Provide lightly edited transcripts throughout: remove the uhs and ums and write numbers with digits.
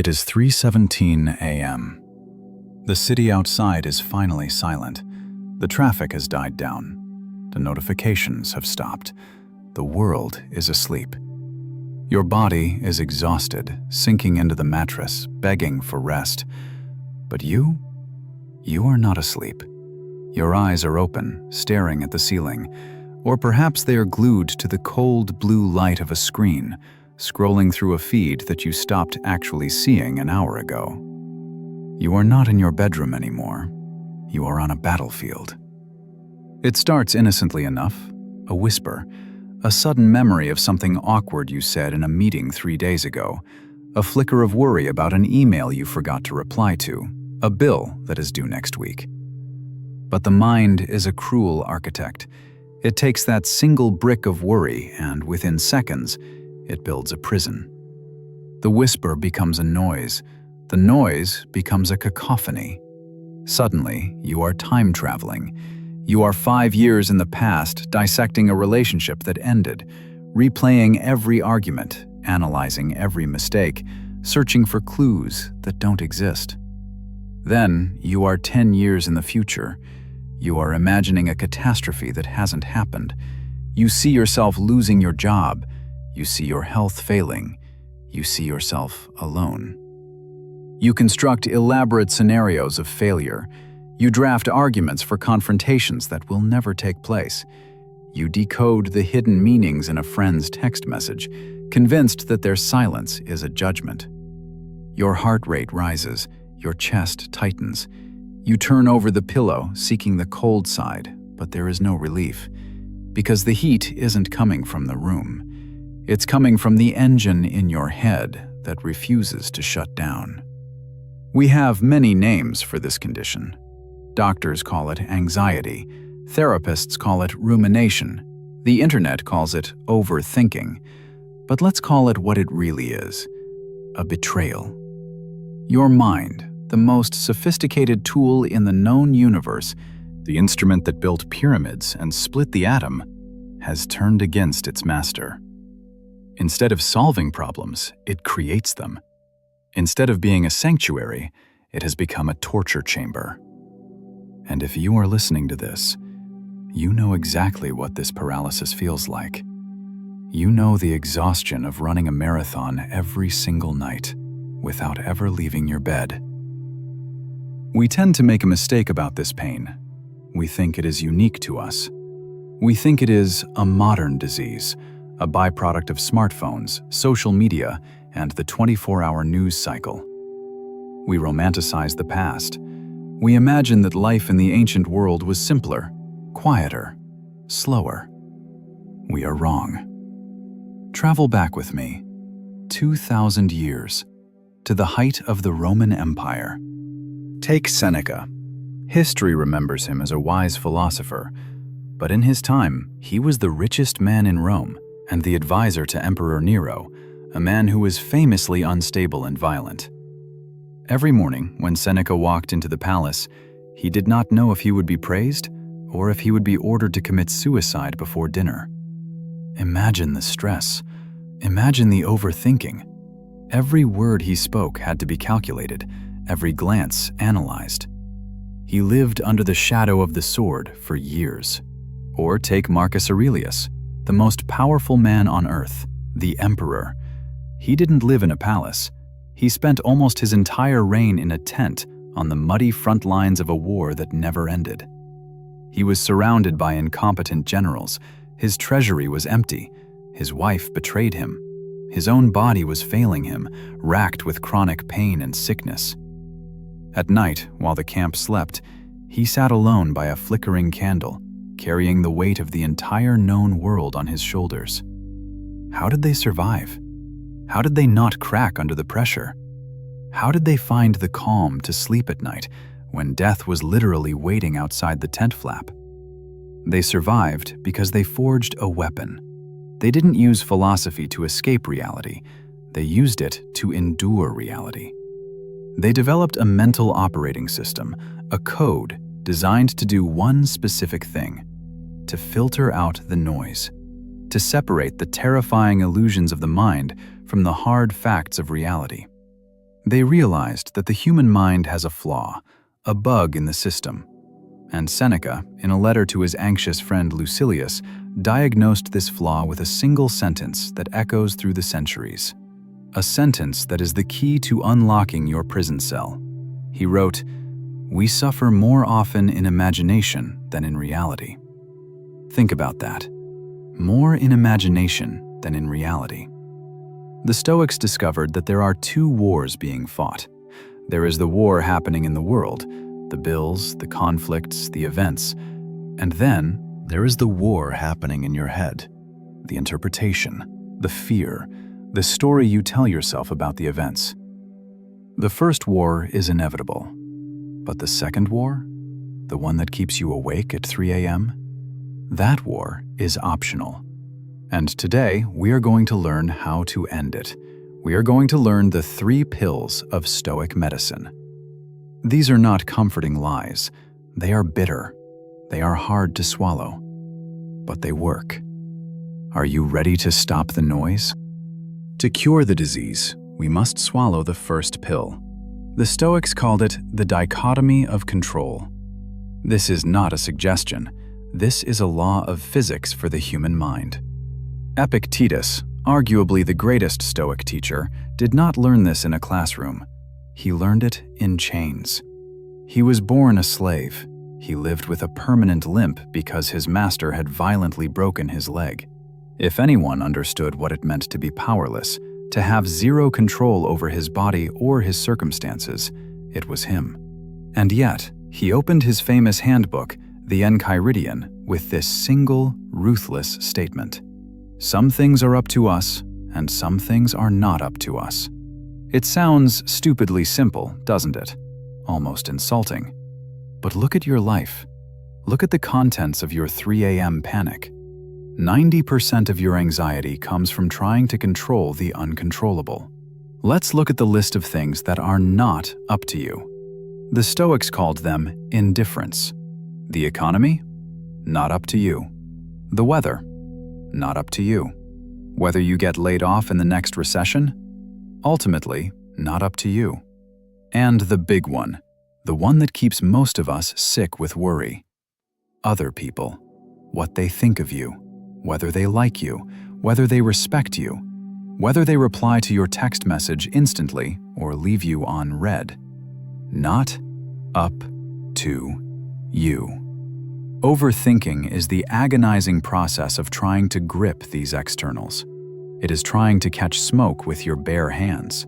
It is 3:17 a.m. The city outside is finally silent. The traffic has died down. The notifications have stopped. The world is asleep. Your body is exhausted, sinking into the mattress, begging for rest. But you are not asleep. Your eyes are open, staring at the ceiling, or perhaps they are glued to the cold blue light of a screen, scrolling through a feed that you stopped actually seeing an hour ago. You are not in your bedroom anymore. You are on a battlefield. It starts innocently enough, a whisper, a sudden memory of something awkward you said in a meeting 3 days ago, a flicker of worry about an email you forgot to reply to, a bill that is due next week. But the mind is a cruel architect. It takes that single brick of worry and, within seconds, it builds a prison. The whisper becomes a noise. The noise becomes a cacophony. Suddenly, you are time traveling. You are 5 years in the past, dissecting a relationship that ended, replaying every argument, analyzing every mistake, searching for clues that don't exist. Then, you are 10 years in the future. You are imagining a catastrophe that hasn't happened. You see yourself losing your job. You see your health failing. You see yourself alone. You construct elaborate scenarios of failure. You draft arguments for confrontations that will never take place. You decode the hidden meanings in a friend's text message, convinced that their silence is a judgment. Your heart rate rises. Your chest tightens. You turn over the pillow, seeking the cold side, but there is no relief, because the heat isn't coming from the room. It's coming from the engine in your head that refuses to shut down. We have many names for this condition. Doctors call it anxiety. Therapists call it rumination. The internet calls it overthinking. But let's call it what it really is: a betrayal. Your mind, the most sophisticated tool in the known universe, the instrument that built pyramids and split the atom, has turned against its master. Instead of solving problems, it creates them. Instead of being a sanctuary, it has become a torture chamber. And if you are listening to this, you know exactly what this paralysis feels like. You know the exhaustion of running a marathon every single night without ever leaving your bed. We tend to make a mistake about this pain. We think it is unique to us. We think it is a modern disease, a byproduct of smartphones, social media, and the 24-hour news cycle. We romanticize the past. We imagine that life in the ancient world was simpler, quieter, slower. We are wrong. Travel back with me, 2,000 years, to the height of the Roman Empire. Take Seneca. History remembers him as a wise philosopher, but in his time, he was the richest man in Rome and the advisor to Emperor Nero, a man who was famously unstable and violent. Every morning, when Seneca walked into the palace, he did not know if he would be praised or if he would be ordered to commit suicide before dinner. Imagine the stress. Imagine the overthinking. Every word he spoke had to be calculated, every glance analyzed. He lived under the shadow of the sword for years. Or take Marcus Aurelius, the most powerful man on earth, the emperor. He didn't live in a palace. He spent almost his entire reign in a tent on the muddy front lines of a war that never ended. He was surrounded by incompetent generals. His treasury was empty. His wife betrayed him. His own body was failing him, racked with chronic pain and sickness. At night, while the camp slept, he sat alone by a flickering candle, carrying the weight of the entire known world on his shoulders. How did they survive? How did they not crack under the pressure? How did they find the calm to sleep at night when death was literally waiting outside the tent flap? They survived because they forged a weapon. They didn't use philosophy to escape reality. They used it to endure reality. They developed a mental operating system, a code designed to do one specific thing: to filter out the noise, to separate the terrifying illusions of the mind from the hard facts of reality. They realized that the human mind has a flaw, a bug in the system. And Seneca, in a letter to his anxious friend Lucilius, diagnosed this flaw with a single sentence that echoes through the centuries. A sentence that is the key to unlocking your prison cell. He wrote, "We suffer more often in imagination than in reality." Think about that. More in imagination than in reality. The Stoics discovered that there are two wars being fought. There is the war happening in the world, the bills, the conflicts, the events. And then there is the war happening in your head, the interpretation, the fear, the story you tell yourself about the events. The first war is inevitable, but the second war, the one that keeps you awake at 3 a.m., that war is optional. And today, we are going to learn how to end it. We are going to learn the 3 pills of Stoic medicine. These are not comforting lies. They are bitter. They are hard to swallow. But they work. Are you ready to stop the noise? To cure the disease, we must swallow the first pill. The Stoics called it the dichotomy of control. This is not a suggestion. This is a law of physics for the human mind. Epictetus, arguably the greatest Stoic teacher, did not learn this in a classroom. He learned it in chains. He was born a slave. He lived with a permanent limp because his master had violently broken his leg. If anyone understood what it meant to be powerless, to have zero control over his body or his circumstances, it was him. And yet, he opened his famous handbook, the Enchiridion, with this single, ruthless statement. Some things are up to us, and some things are not up to us. It sounds stupidly simple, doesn't it? Almost insulting. But look at your life. Look at the contents of your 3 a.m. panic. 90% of your anxiety comes from trying to control the uncontrollable. Let's look at the list of things that are not up to you. The Stoics called them indifference. The economy? Not up to you. The weather? Not up to you. Whether you get laid off in the next recession? Ultimately, not up to you. And the big one, the one that keeps most of us sick with worry. Other people. What they think of you. Whether they like you. Whether they respect you. Whether they reply to your text message instantly or leave you on read. Not up to you. Overthinking is the agonizing process of trying to grip these externals. It is trying to catch smoke with your bare hands.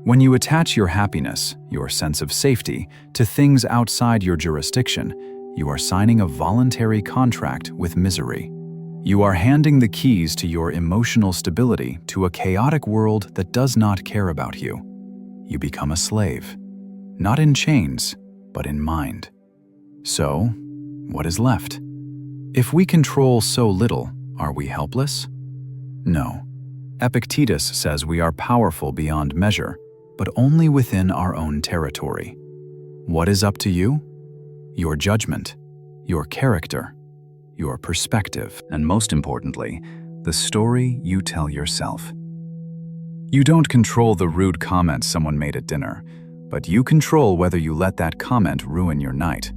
When you attach your happiness, your sense of safety, to things outside your jurisdiction, you are signing a voluntary contract with misery. You are handing the keys to your emotional stability to a chaotic world that does not care about you. You become a slave, not in chains, but in mind. So, what is left? If we control so little, are we helpless? No. Epictetus says we are powerful beyond measure, but only within our own territory. What is up to you? Your judgment, your character, your perspective, and most importantly, the story you tell yourself. You don't control the rude comment someone made at dinner, but you control whether you let that comment ruin your night.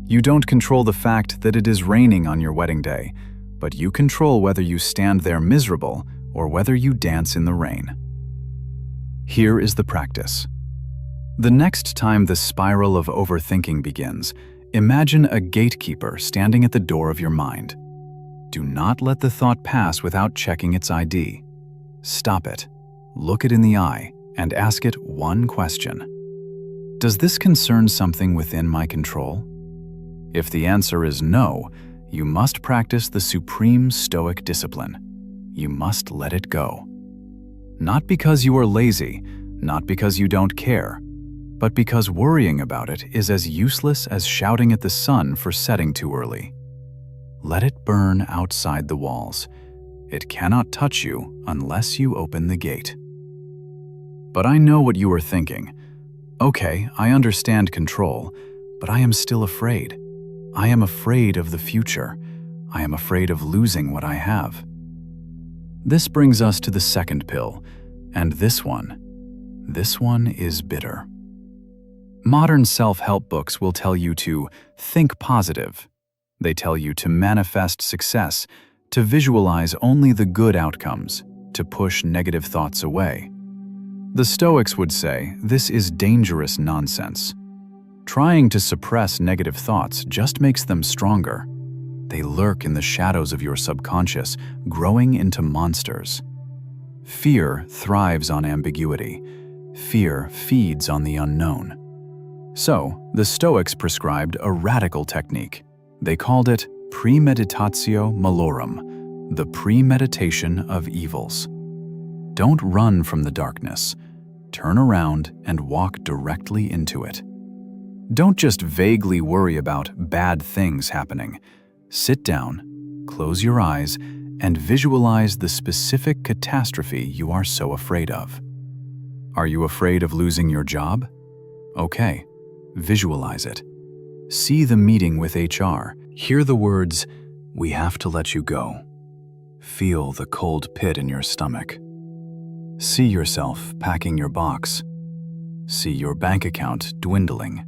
You don't control the fact that it is raining on your wedding day, but you control whether you stand there miserable or whether you dance in the rain. Here is the practice. The next time the spiral of overthinking begins, imagine a gatekeeper standing at the door of your mind. Do not let the thought pass without checking its ID. Stop it, look it in the eye, and ask it one question. Does this concern something within my control? If the answer is no, you must practice the supreme Stoic discipline. You must let it go. Not because you are lazy, not because you don't care, but because worrying about it is as useless as shouting at the sun for setting too early. Let it burn outside the walls. It cannot touch you unless you open the gate. But I know what you are thinking. Okay, I understand control, but I am still afraid. I am afraid of the future. I am afraid of losing what I have. This brings us to the second pill, and this one, This one is bitter. Modern self-help books will tell you to think positive. They tell you to manifest success, to visualize only the good outcomes, to push negative thoughts away. The Stoics would say this is dangerous nonsense. Trying to suppress negative thoughts just makes them stronger. They lurk in the shadows of your subconscious, growing into monsters. Fear thrives on ambiguity. Fear feeds on the unknown. So, the Stoics prescribed a radical technique. They called it Premeditatio Malorum, the premeditation of evils. Don't run from the darkness. Turn around and walk directly into it. Don't just vaguely worry about bad things happening. Sit down, close your eyes, and visualize the specific catastrophe you are so afraid of. Are you afraid of losing your job? Okay, visualize it. See the meeting with HR. Hear the words, "We have to let you go." Feel the cold pit in your stomach. See yourself packing your box. See your bank account dwindling.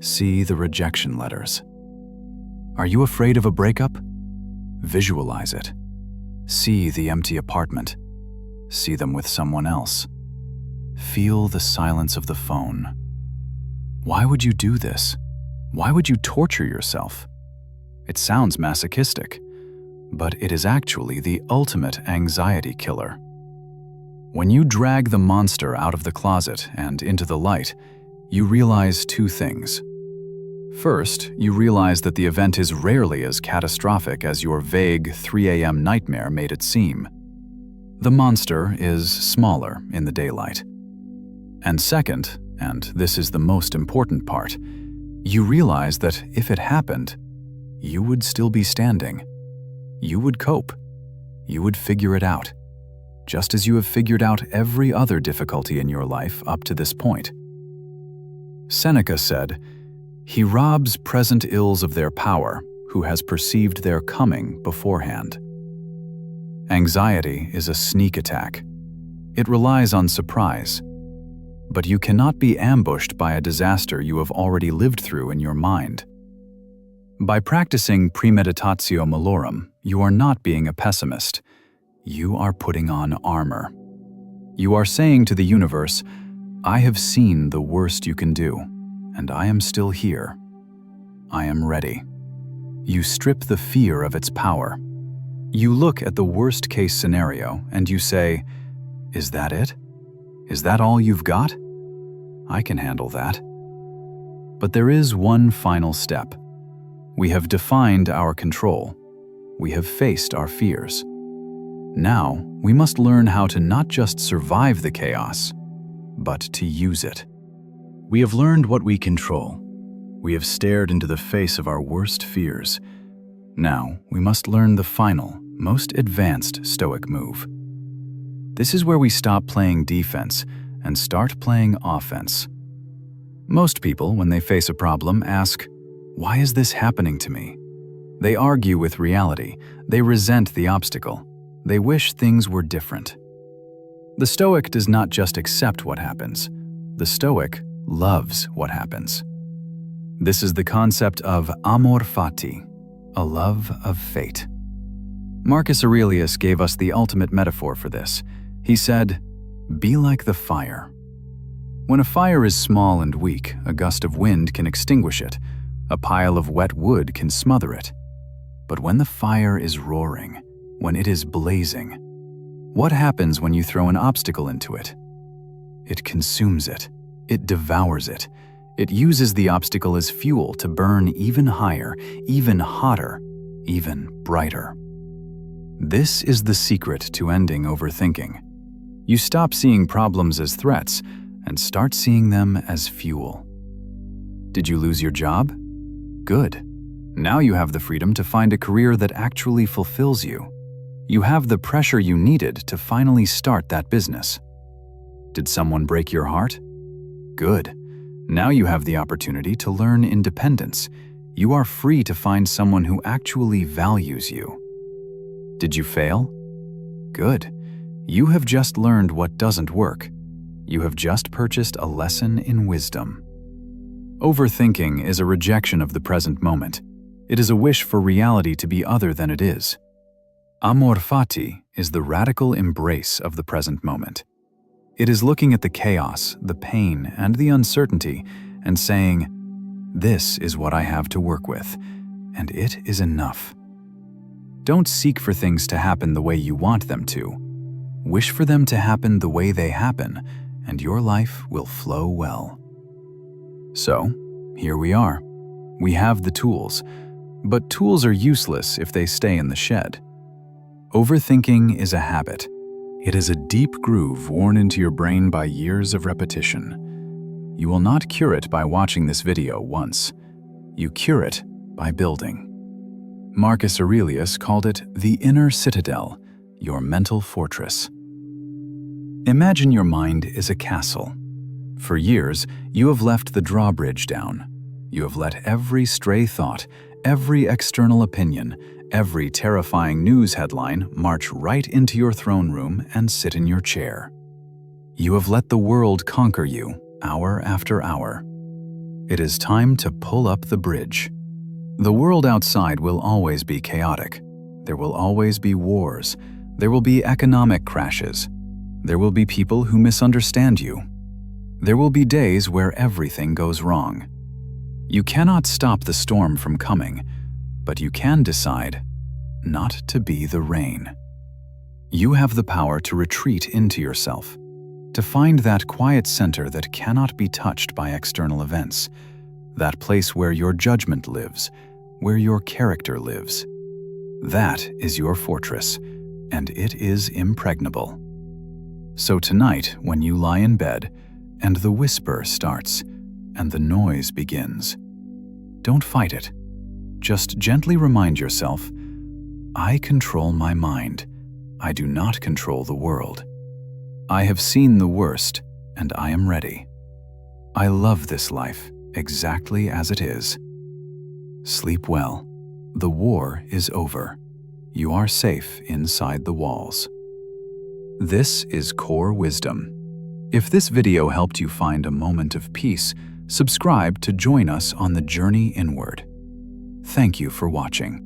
See the rejection letters. Are you afraid of a breakup? Visualize it. See the empty apartment. See them with someone else. Feel the silence of the phone. Why would you do this? Why would you torture yourself? It sounds masochistic, but it is actually the ultimate anxiety killer. When you drag the monster out of the closet and into the light, you realize two things. First, you realize that the event is rarely as catastrophic as your vague 3 a.m. nightmare made it seem. The monster is smaller in the daylight. And second, and this is the most important part, you realize that if it happened, you would still be standing. You would cope. You would figure it out, just as you have figured out every other difficulty in your life up to this point. Seneca said, "He robs present ills of their power who has perceived their coming beforehand." Anxiety is a sneak attack. It relies on surprise. But you cannot be ambushed by a disaster you have already lived through in your mind. By practicing Premeditatio Malorum, you are not being a pessimist. You are putting on armor. You are saying to the universe, "I have seen the worst you can do, and I am still here. I am ready." You strip the fear of its power. You look at the worst-case scenario and you say, "Is that it? Is that all you've got? I can handle that." But there is one final step. We have defined our control. We have faced our fears. Now, we must learn how to not just survive the chaos, but to use it. We have learned what we control. We have stared into the face of our worst fears. Now, we must learn the final, most advanced Stoic move. This is where we stop playing defense and start playing offense. Most people, when they face a problem, ask, "Why is this happening to me?" They argue with reality. They resent the obstacle. They wish things were different. The Stoic does not just accept what happens. The Stoic loves what happens. This is the concept of Amor Fati, a love of fate. Marcus Aurelius gave us the ultimate metaphor for this. He said, "Be like the fire." When a fire is small and weak, a gust of wind can extinguish it. A pile of wet wood can smother it. But when the fire is roaring, when it is blazing, what happens when you throw an obstacle into it? It consumes it. It devours it. It uses the obstacle as fuel to burn even higher, even hotter, even brighter. This is the secret to ending overthinking. You stop seeing problems as threats and start seeing them as fuel. Did you lose your job? Good. Now you have the freedom to find a career that actually fulfills you. You have the pressure you needed to finally start that business. Did someone break your heart? Good. Now you have the opportunity to learn independence. You are free to find someone who actually values you. Did you fail? Good. You have just learned what doesn't work. You have just purchased a lesson in wisdom. Overthinking is a rejection of the present moment. It is a wish for reality to be other than it is. Amor Fati is the radical embrace of the present moment. It is looking at the chaos, the pain, and the uncertainty and saying, "This is what I have to work with, and it is enough." Don't seek for things to happen the way you want them to. Wish for them to happen the way they happen, and your life will flow well. So, here we are. We have the tools, but tools are useless if they stay in the shed. Overthinking is a habit. It is a deep groove worn into your brain by years of repetition. You will not cure it by watching this video once. You cure it by building. Marcus Aurelius called it the inner citadel, your mental fortress. Imagine your mind is a castle. For years, you have left the drawbridge down. You have let every stray thought, every external opinion, every terrifying news headline march right into your throne room and sit in your chair. You have let the world conquer you, hour after hour. It is time to pull up the bridge. The world outside will always be chaotic. There will always be wars. There will be economic crashes. There will be people who misunderstand you. There will be days where everything goes wrong. You cannot stop the storm from coming, but you can decide not to be the rain. You have the power to retreat into yourself, to find that quiet center that cannot be touched by external events, that place where your judgment lives, where your character lives. That is your fortress, and it is impregnable. So tonight, when you lie in bed, and the whisper starts, and the noise begins, don't fight it. Just gently remind yourself, I control my mind. I do not control the world. I have seen the worst, and I am ready. I love this life exactly as it is. Sleep well. The war is over. You are safe inside the walls. This is core wisdom. If this video helped you find a moment of peace, subscribe to join us on the journey inward. Thank you for watching.